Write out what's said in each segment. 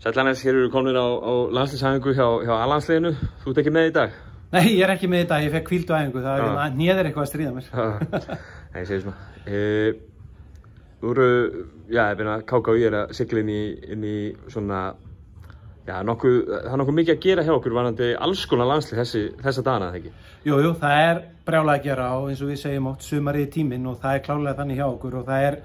Sæll hér eru komnir á landsliðsæfingu hjá A-landsliðinu. Þú ert ekki með í dag? Nei, ég er ekki með í dag, ég fekk hvíldu æfingu, það er hnéðir eitthvað að stríða mér. Nei, ég segir svona. Þú eru, ég meina, KKÍ er að sigla inn í svona, það er nokkuð mikið að gera hjá okkur varðandi alls konar landslið þessa dagana, eða ekki? Jú, það er brjálega að gera og eins og við segjum oft sumarið í tíminn og það er klárlega þannig hjá okkur og það er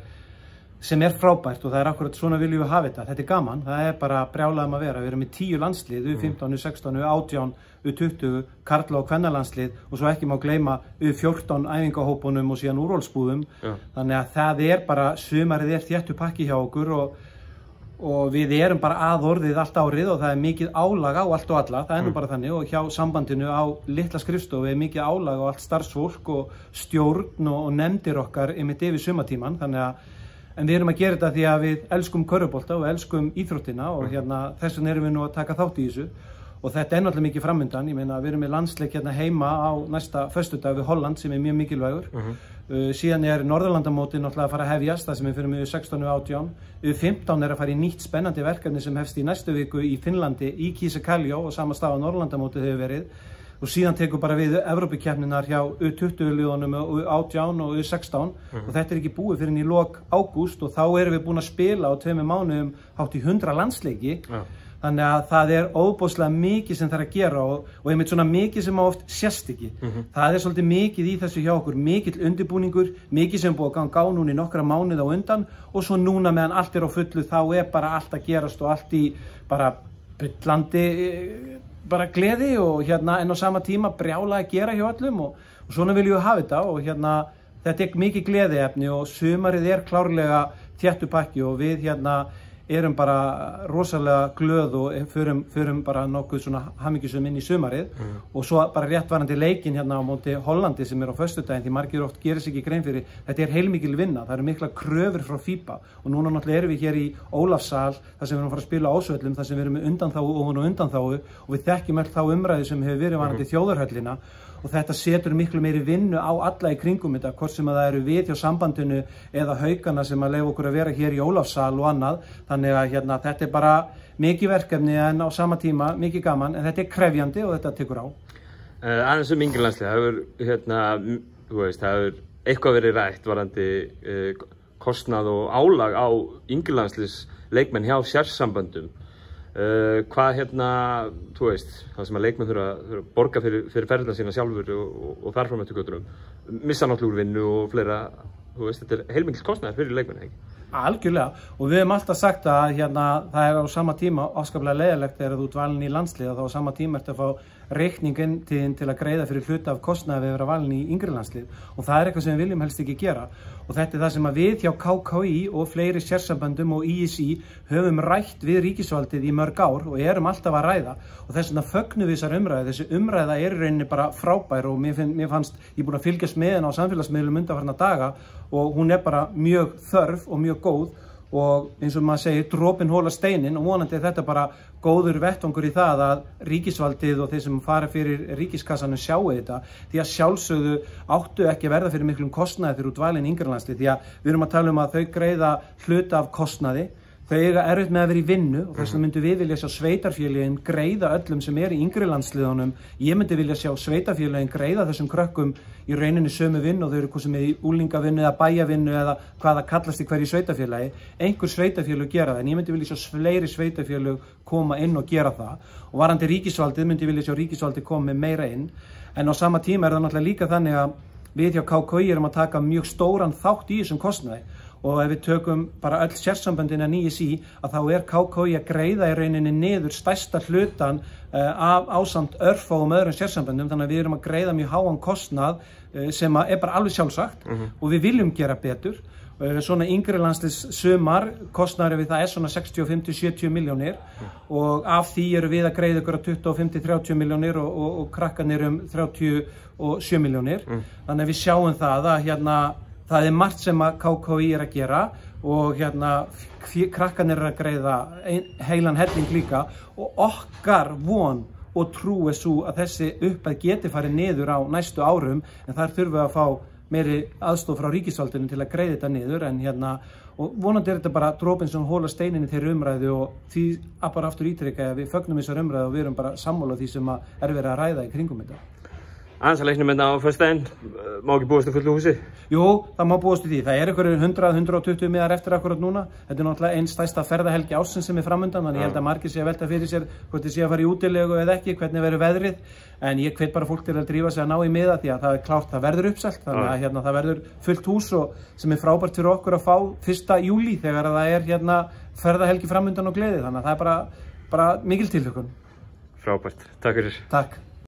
sem er frábært og það er akkurat svona viljum við hafa þetta. Þetta er gaman, það er bara brjálega að vera. Við erum með 10 landslið, U15, U16, U18, U20, karla- og kvennalandslið og svo ekki má gleyma U14 æfingahópunum og síðan úrvalsbúðum. Þannig að það er bara, sumarið er þéttu pakki hjá okkur og við erum bara aðorðið allt árið og það er mikið álag á allt og alla, það er nú bara þannig og hjá sambandinu á litla skrifstofu er mikið álag á allt starfsfólk og stjórn og nefndir okkar einmitt yfir sumartíman, þannig að en við erum að gera þetta því að við elskum körfubolta og elskum íþróttina og þess vegna erum við nú að taka þátt í þessu og þetta er náttúrulega mikið framundan. Ég meina við erum með landsleik hérna heima á næsta föstudag við Holland sem er mjög mikilvægur. Síðan er Norðurlandamótið náttúrulega að fara að hefjast, það sem við fyrir með U16 og U18. U15 er að fara í nýtt spennandi verkefni sem hefst í næstu viku í Finnlandi í Kísakaljó og sama stað á Norðurlandamótið hefur verið. Og síðan tekur bara við Evrópukeppninar hjá U20-liðunum og U18 og U16 og þetta er ekki búið fyrir í lok ágúst og þá erum við búin að spila á 2 mánuðum hátt í 100 landsleiki. Þannig að það er óbúslega mikið sem það er að gera og einmitt svona mikið sem oft sést ekki. Það er svolítið mikið í þessu hjá okkur, mikill undirbúningur, mikið sem búið að ganga á núna í nokkra mánuði á undan og svo núna meðan allt er á fullu þá er bara allt að gerast og allt í bara bullandi bara gleði og en á sama tíma brjála að gera hjá öllum og svona viljum við hafa þetta og þetta er mikið gleðiefni og sumarið er klárlega þéttu pakki og við erum bara rosalega glöð og förum bara nokkuð svona hamingjusum inn í sumarið og svo bara réttvarandi leikinn á móti Hollandi sem er á föstudaginn því margir oft gerir sig ekki grein fyrir, þetta er heilmikil vinna, það eru mikla kröfur frá FIBA og núna náttúrulega erum við hér í Ólafssal þar sem við erum að fara að spila á Ásvöllum þar sem við erum með undanþágu og undanþágu og við þekkjum öll þá umræðu sem hefur verið varðandi þjóðarhöllina og þetta setur miklu meiri vinnu á alla í kringum þetta, hvort sem að það eru við hjá sambandinu eða haukana sem að leyfa okkur að vera hér í Ólafssal og annað, þannig að þetta er bara mikið verkefni en á sama tíma mikið gaman, en þetta er krefjandi og þetta tekur á. Aðeins yngri landslið, það hefur eitthvað verið rætt varðandi kostnað og álag á yngri landsliðsleikmenn hjá sérsamböndum. Hvað það sem að leikmenn þurfa að borga fyrir ferðina sína sjálfur og þar fram eftir göttunum, missa náttúrulega úr vinnu og fleira, þetta er heilmikil kostnaður fyrir leikmenn, ekki? Algjörlega, og við hefum alltaf sagt að það er á sama tíma afskaplega leiðilegt þegar þú ert valinn í landslið og þá á sama tíma ertu að fá reikningin til að greiða fyrir hluta af kostnaði við að vera valinn í yngri landslið og það er eitthvað sem við viljum helst ekki gera og þetta er það sem að við hjá KKÍ og fleiri sérsamböndum og ISÍ höfum rætt við ríkisvaldið í mörg ár og erum alltaf að ræða og þess vegna fögnum við þessar umræðu. Þessi umræða er í rauninni bara frábær og mér fannst, ég er búin að fylgjast með henni á samfélagsmiðlum undanfarna daga og hún er bara mjög þörf og mjög góð og eins og maður segir, dropinn holar steininn og vonandi er þetta bara góður vettvangur í það að ríkisvaldið og þeir sem fara fyrir ríkiskassanum sjáu þetta því að sjálfsögðu áttu ekki að verða fyrir miklum kostnaði fyrir útvalin í yngri landslið því að við erum að tala um að þau greiða hluta af kostnaði. Þau eiga erfitt með að vera í vinnu og þess vegna myndum við vilja sjá sveitarfélögin greiða öllum sem er í yngri landsliðunum. Ég myndi vilja sjá sveitarfélögin greiða þessum krökkum í rauninni sömu vinnu og þau eru hvað sem er í úlingavinnu eða bæjavinnu eða hvað það kallast í hverju sveitarfélagi. Einhver sveitarfélög gera það en ég myndi vilja sjá fleiri sveitarfélög koma inn og gera það og varðandi ríkisvaldið myndi ég vilja sjá ríkisvaldið koma með meira inn en á sama tíma er það náttúrulega líka þannig að við hjá KKÍ erum að taka mjög stóran þátt í þessum kostnaði og ef við tökum bara öll sérsamböndin að ISÍ að þá er KKÍ að greiða í rauninni niður stærsta hlutan ásamt örfáum öðrum sérsamböndum þannig að við erum að greiða mjög háan kostnað sem er bara alveg sjálfsagt og við viljum gera betur. Svona yngri landsliðs sumar kostnaður við það er svona 65–70 milljónir og af því eru við að greiða ykkur 25–30 milljónir og krakkarnir 37 milljónir. Þannig að við sjáum það að það er margt sem að KKÍ er að gera og krakkarnir að greiða heilan helling líka og okkar von og trú er svo að þessi upphæð geti farið niður á næstu árum en þar þurfum við að fá meiri aðstoð frá ríkisvaldinu til að greiða þetta niður en og vonandi þetta bara dropinn sem hóla steinin í þeirri umræðu og því að bara aftur ítrekka að við fögnum þessar umræðu og við erum bara sammála því sem verið að ræða í kringum þetta. Aðeins að leiknum á föstudaginn, má ekki búast í fullu húsi? Jú, það má búast í því. Það einhverjir 100-120 miðar eftir akkurat núna. Þetta náttúrulega einn stærsta ferðahelgi ársins sem framöndan, þannig ég held að margir sé að velta fyrir sér hvort þið sé að fara í útilegu eða ekki, hvernig verður veðrið. En ég hvet bara fólk til að drífa sig að ná í miða því að það klárt, það verður uppselt, þannig að það verður fullt hús og sem frábært fyrir okkur að fá 1. júlí þegar það ferðahelgi framöndan og gleði, þannig að það bara mikil tilhlökkun. Frábært, takk fyrir. Takk.